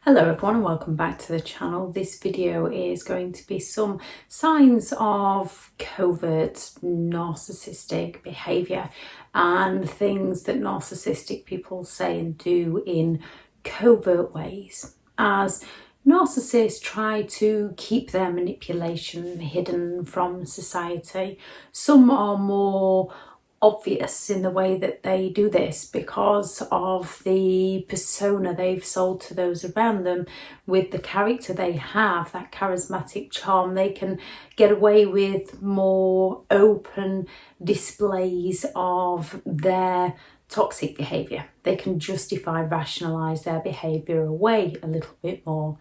Hello everyone and welcome back to the channel. This video is going to be some signs of covert narcissistic behaviour and things that narcissistic people say and do in covert ways as narcissists try to keep their manipulation hidden from society. Some are more obvious in the way that they do this because of the persona they've sold to those around them. With the character they have, that charismatic charm, they can get away with more open displays of their toxic behaviour. They can justify, rationalise their behaviour away a little bit more.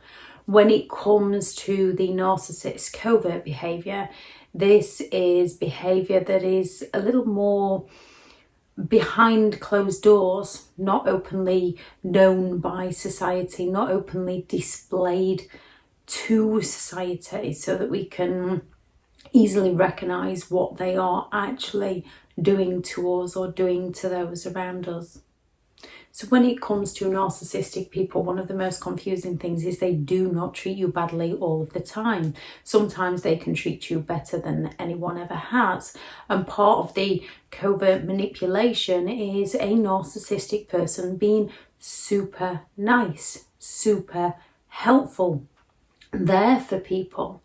When it comes to the narcissist covert behaviour, this is behaviour that is a little more behind closed doors, not openly known by society, not openly displayed to society so that we can easily recognise what they are actually doing to us or doing to those around us. So when it comes to narcissistic people, one of the most confusing things is they do not treat you badly all of the time. Sometimes they can treat you better than anyone ever has. And part of the covert manipulation is a narcissistic person being super nice, super helpful, there for people.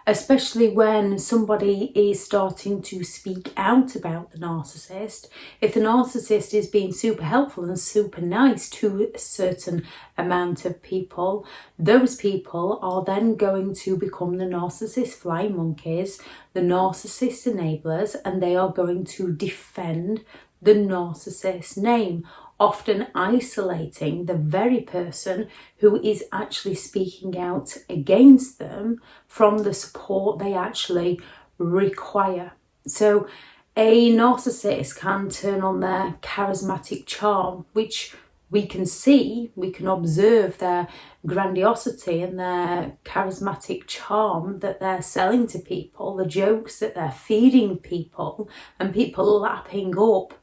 Especially when somebody is starting to speak out about the narcissist. If the narcissist is being super helpful and super nice to a certain amount of people, those people are then going to become the narcissist flying monkeys, the narcissist enablers, and they are going to defend the narcissist name, often isolating the very person who is actually speaking out against them from the support they actually require. So a narcissist can turn on their charismatic charm, which we can see, we can observe their grandiosity and their charismatic charm that they're selling to people, the jokes that they're feeding people, and people lapping up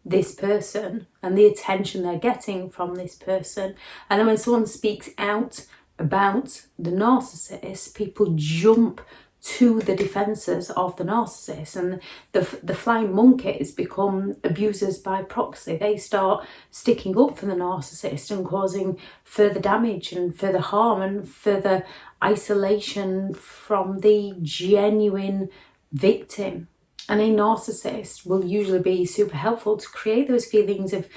this person and the attention they're getting from this person. And then when someone speaks out about the narcissist, people jump to the defences of the narcissist, and the flying monkeys become abusers by proxy. They start sticking up for the narcissist and causing further damage and further harm and further isolation from the genuine victim. And a narcissist will usually be super helpful to create those feelings of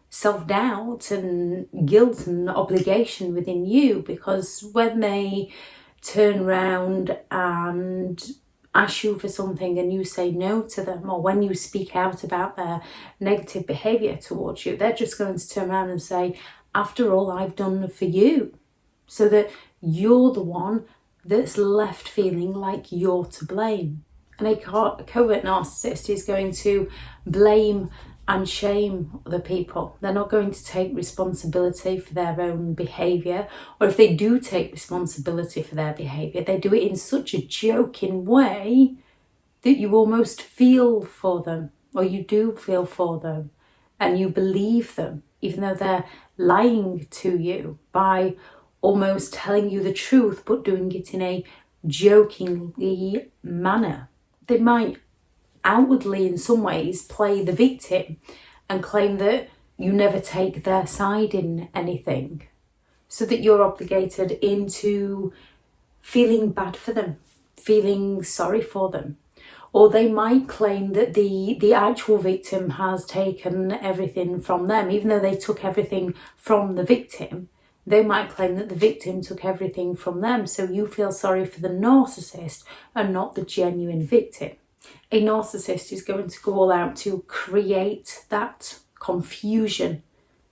self-doubt and guilt and obligation within you, because when they turn around and ask you for something and you say no to them, or when you speak out about their negative behaviour towards you, they're just going to turn around and say, after all I've done for you, so that you're the one that's left feeling like you're to blame. And a covert narcissist is going to blame and shame other people. They're not going to take responsibility for their own behaviour, or if they do take responsibility for their behaviour, they do it in such a joking way that you almost feel for them, or you do feel for them, and you believe them, even though they're lying to you by almost telling you the truth, but doing it in a jokingly manner. They might outwardly in some ways play the victim and claim that you never take their side in anything, so that you're obligated into feeling bad for them, feeling sorry for them. Or they might claim that the actual victim has taken everything from them, even though they took everything from the victim. They might claim that the victim took everything from them, so you feel sorry for the narcissist and not the genuine victim. A narcissist is going to go all out to create that confusion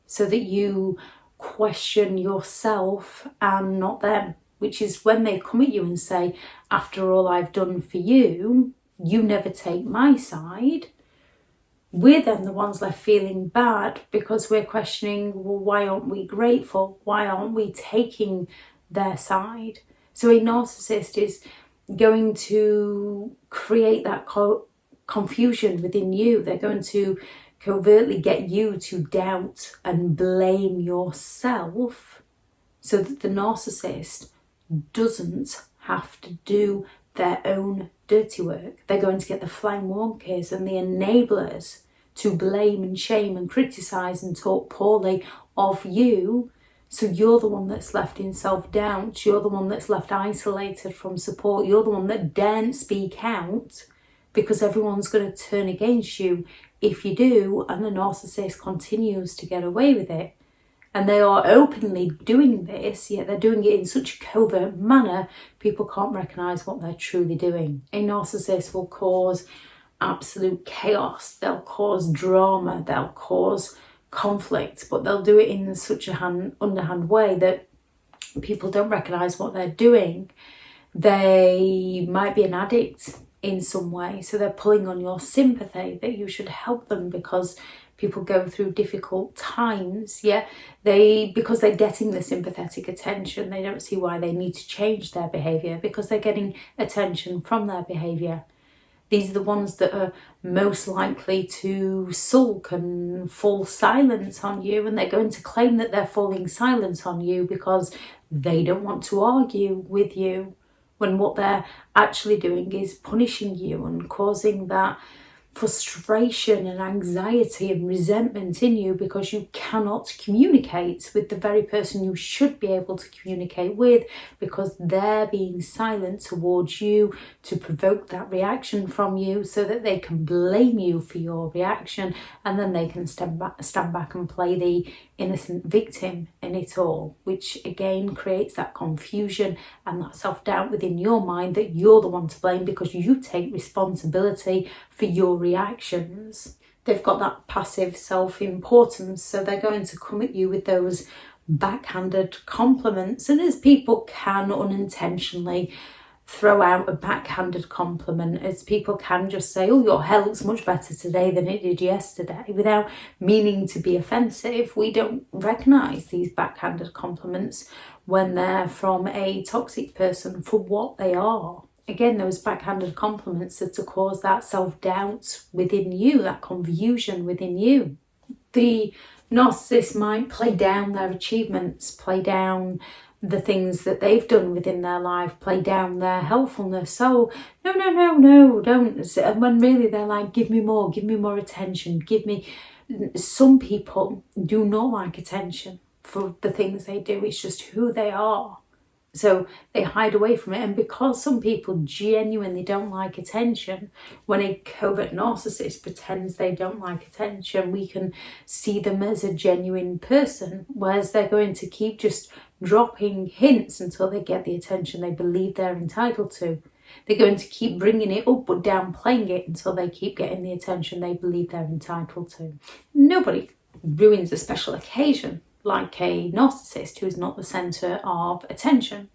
so that you question yourself and not them, which is when they come at you and say, after all I've done for you, you never take my side. We're then the ones left feeling bad because we're questioning, well, why aren't we grateful? Why aren't we taking their side? So a narcissist is going to create that confusion within you. They're going to covertly get you to doubt and blame yourself so that the narcissist doesn't have to do their own dirty work. They're going to get the flying monkeys and the enablers to blame and shame and criticise and talk poorly of you. So you're the one that's left in self-doubt. You're the one that's left isolated from support. You're the one that daren't speak out because everyone's going to turn against you if you do, and the narcissist continues to get away with it. And they are openly doing this, yet they're doing it in such a covert manner, people can't recognise what they're truly doing. A narcissist will cause absolute chaos, they'll cause drama, they'll cause conflict, but they'll do it in such a underhand way that people don't recognise what they're doing. They might be an addict in some way, so they're pulling on your sympathy that you should help them because people go through difficult times, because they're getting the sympathetic attention. They don't see why they need to change their behaviour because they're getting attention from their behaviour. These are the ones that are most likely to sulk and fall silent on you, and they're going to claim that they're falling silent on you because they don't want to argue with you, when what they're actually doing is punishing you and causing that frustration and anxiety and resentment in you because you cannot communicate with the very person you should be able to communicate with, because they're being silent towards you to provoke that reaction from you so that they can blame you for your reaction, and then they can stand back and play the innocent victim in it all, which again creates that confusion and that self-doubt within your mind that you're the one to blame because you take responsibility for your reactions. They've got that passive self-importance, so they're going to come at you with those backhanded compliments. And as people can unintentionally throw out a backhanded compliment, as people can just say, oh, your hair looks much better today than it did yesterday, without meaning to be offensive. We don't recognise these backhanded compliments when they're from a toxic person for what they are. Again, those backhanded compliments are to cause that self-doubt within you, that confusion within you. The narcissist might play down their achievements, play down the things that they've done within their life, play down their helpfulness. So, no, don't. And when really they're like, give me more attention, give me... Some people do not like attention for the things they do. It's just who they are. So they hide away from it. And because some people genuinely don't like attention, when a covert narcissist pretends they don't like attention, we can see them as a genuine person, whereas they're going to keep just dropping hints until they get the attention they believe they're entitled to. They're going to keep bringing it up but downplaying it until they keep getting the attention they believe they're entitled to. Nobody ruins a special occasion like a narcissist who is not the centre of attention.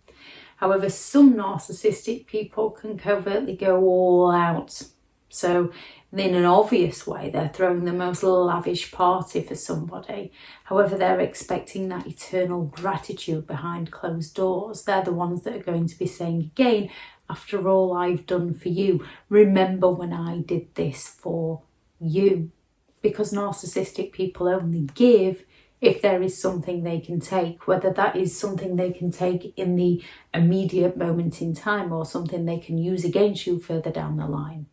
However, some narcissistic people can covertly go all out. So in an obvious way, they're throwing the most lavish party for somebody. However, they're expecting that eternal gratitude behind closed doors. They're the ones that are going to be saying again, after all I've done for you, remember when I did this for you. Because narcissistic people only give if there is something they can take, whether that is something they can take in the immediate moment in time or something they can use against you further down the line.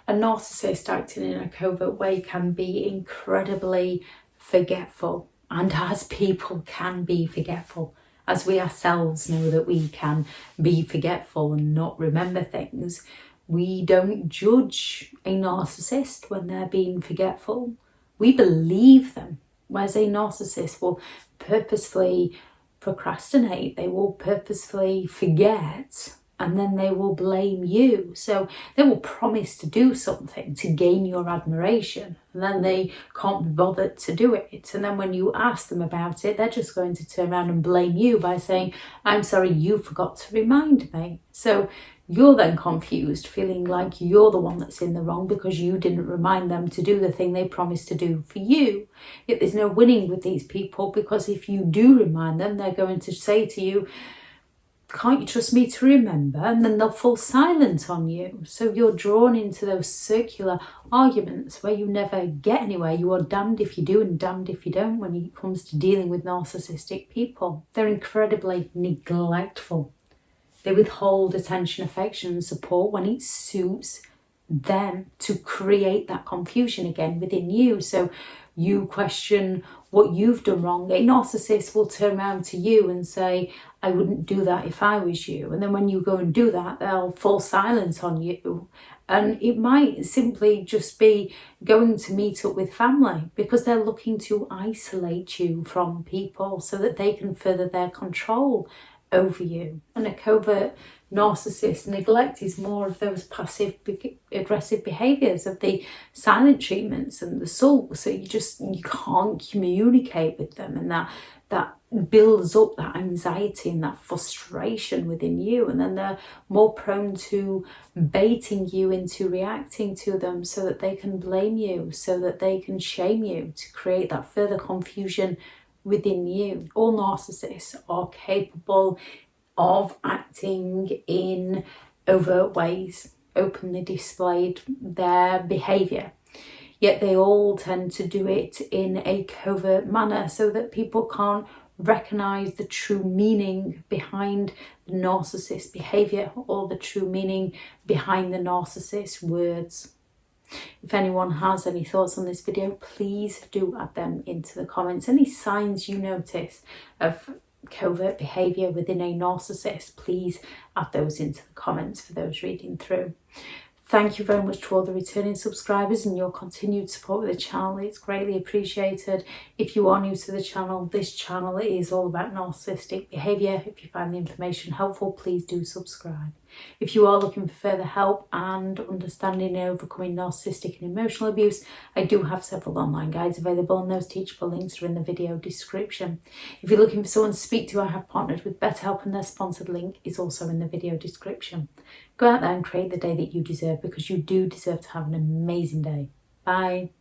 A narcissist acting in a covert way can be incredibly forgetful, and as people can be forgetful, as we ourselves know that we can be forgetful and not remember things, we don't judge a narcissist when they're being forgetful. We believe them. Whereas a narcissist will purposefully procrastinate, they will purposefully forget, and then they will blame you. So they will promise to do something to gain your admiration, and then they can't be bothered to do it. And then when you ask them about it, they're just going to turn around and blame you by saying, I'm sorry, you forgot to remind me. So you're then confused, feeling like you're the one that's in the wrong because you didn't remind them to do the thing they promised to do for you. Yet there's no winning with these people, because if you do remind them, they're going to say to you, can't you trust me to remember? And then they'll fall silent on you. So you're drawn into those circular arguments where you never get anywhere. You are damned if you do and damned if you don't when it comes to dealing with narcissistic people. They're incredibly neglectful. They withhold attention, affection and support when it suits them to create that confusion again within you. So you question what you've done wrong. A narcissist will turn around to you and say, I wouldn't do that if I was you. And then when you go and do that, they'll fall silent on you. And it might simply just be going to meet up with family because they're looking to isolate you from people so that they can further their control over you. And a covert narcissist neglect is more of those passive aggressive behaviours, of the silent treatments and the sulk. So you can't communicate with them, and that builds up that anxiety and that frustration within you. And then they're more prone to baiting you into reacting to them so that they can blame you, so that they can shame you, to create that further confusion within you. All narcissists are capable of acting in overt ways, openly displayed their behaviour. Yet they all tend to do it in a covert manner so that people can't recognise the true meaning behind the narcissist behaviour or the true meaning behind the narcissist words. If anyone has any thoughts on this video, please do add them into the comments. Any signs you notice of covert behaviour within a narcissist, please add those into the comments for those reading through. Thank you very much to all the returning subscribers and your continued support with the channel. It's greatly appreciated. If you are new to the channel, this channel is all about narcissistic behaviour. If you find the information helpful, please do subscribe. If you are looking for further help and understanding and overcoming narcissistic and emotional abuse, I do have several online guides available, and those teachable links are in the video description. If you're looking for someone to speak to, I have partnered with BetterHelp, and their sponsored link is also in the video description. Go out there and create the day that you deserve, because you do deserve to have an amazing day. Bye.